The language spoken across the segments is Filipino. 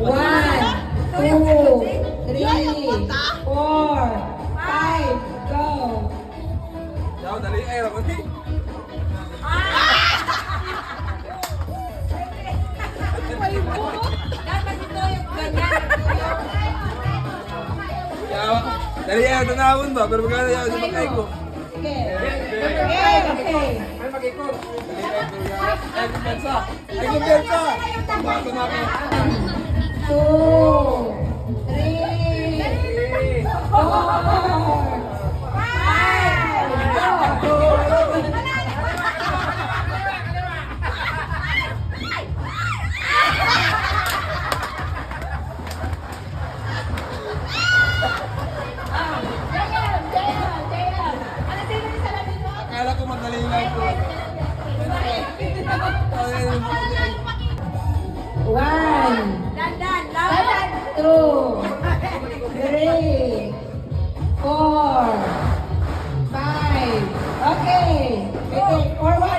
Go! Yaw, dali. Ay, rapat eh. Dapat ito yung ganyan. Yaw, dali ayaw, tanawon ba? Pero magkano yaw sa pagkay ko. Sige. Okay. Ay, mag-ikot. Dali ayaw, ay, kumpensa. Ay, kumpensa. Bato na ako. 2, 3, 4, 5, go! Akala ko madali lang ito. One, two, three, 4, 5. Okay. Okay. For 100.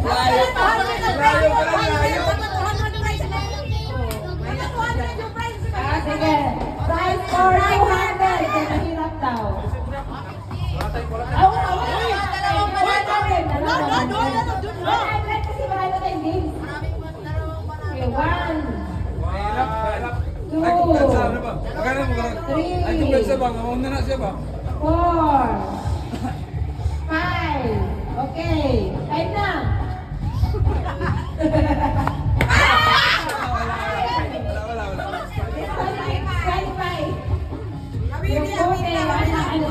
Layo pa lang, layo. Sige. Price for 200. Kaya mahirap daw. Kasi mahal na tayong games. Okay, 1, Ay, kumpensa, ano ba? Magkano mo ka? Ay, kumpensa ba? Mauna na siya ba? 4, 5. Okay. Time na. Wala. 5. Yung puti, ano.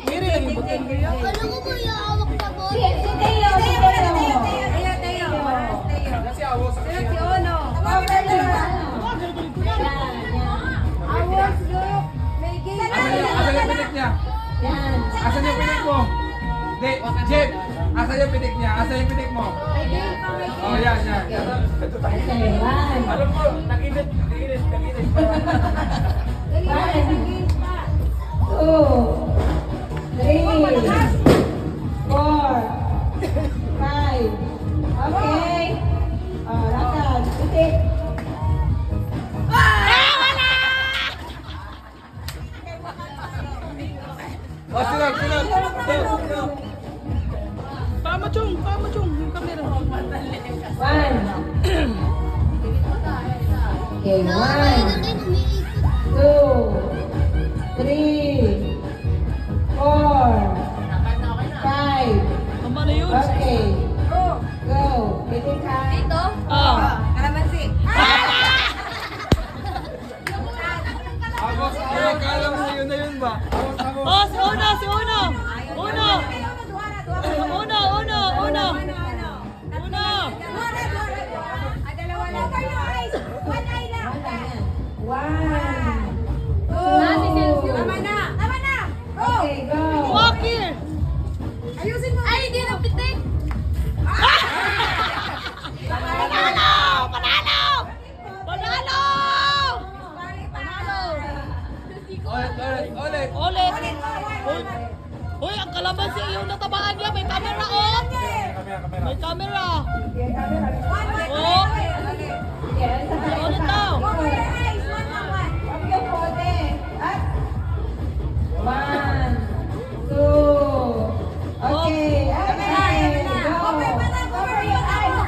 Miri lang yung butin. Alam mo ba yung hawak na mo? Si Teo. Kasi awo sa kasi. Asan yung pitik niya? Yan. Asan yung pitik mo? Di, Jeep! Asan yung pitik niya? Asan yung pitik mo? Oh, yan. Okay, 1. Alam mo, naginit. 2, 3, 4, 5. Okay. Oh, lakad. Pitik. Oh, sunod. Pamachong, yung camera. 1. Okay, 1, 2, 3, 4, 5. Tama na yun. Okay. Go. Pitik ka. Ah. Amos, akala mo yun na yun ba? Amos. Oh, si Una. Una. One. Okay, go. Walker. Ay, hindi na pitik! Panalo! Ulit. Ulit. Uy, ang kalamansi yung natabaan niya. May camera, oh. May camera. Oh. Yes. Ulit daw. Okay, pote. At 1, 2. Okay. Okay. Go. Cover your eyes.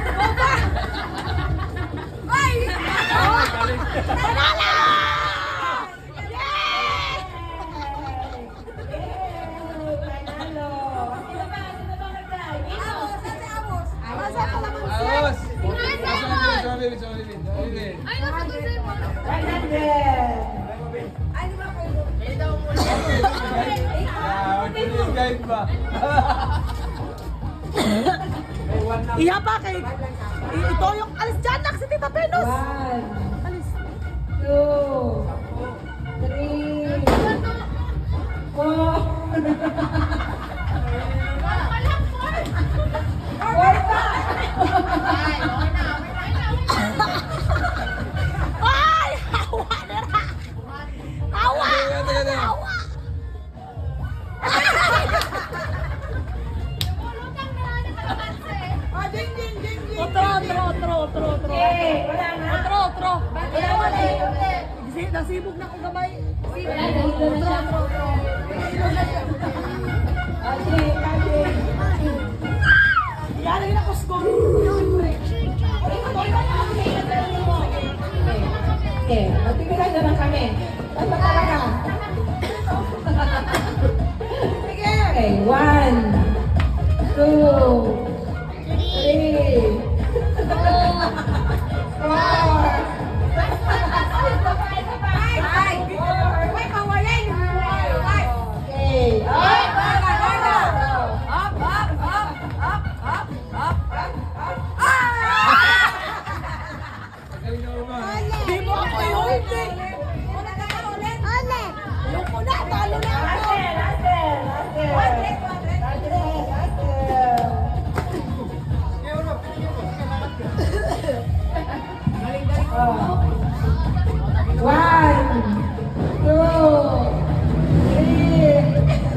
Aos. Sorry. Ay, nasa doon mo. 100. Guide ba? Iya pa kay... Ito yung alis dyan, si Tita Penos. 1, Alis. 2, 3, 4. 4 pa. Ay! Otro. Okay, wala na. Otro. Nasibog na akong gamay. Wala na, dito na siya. Yan ang inakos ko. Okay, magtigilan na lang kami. Basta talaga. Sige. Okay, 1, 2, 3, 4, 5. Okay. Galing ka naman. Di mo ako yun. Yung kuna, talo na ako. One, two, three, 5.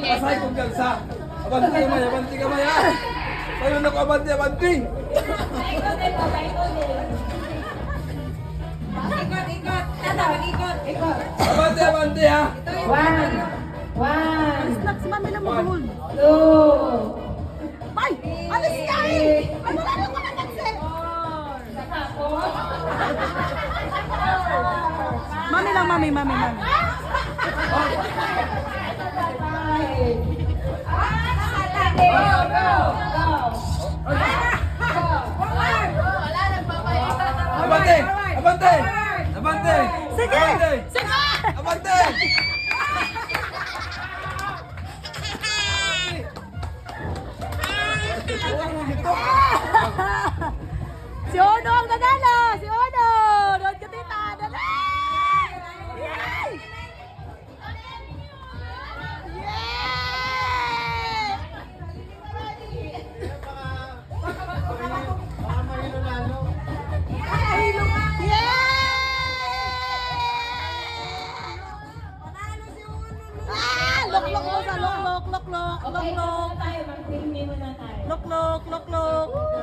Pasay kong galsa. Abanti kamay ha. Tayo na ko abanti. Abanti ha. 1, Si mami lang mabuhol. 2, Ay! Alis ka eh! Ay, wala na ko na kasi! Mami lang, mami. Abante! Sige! Abante! Si Ono ang nanalo! Si Ono! Doon ka tita! Dali! Yay! Yay! Loklok mo sa loklok. Okay, tayo. Mag-filmi muna tayo. Loklok.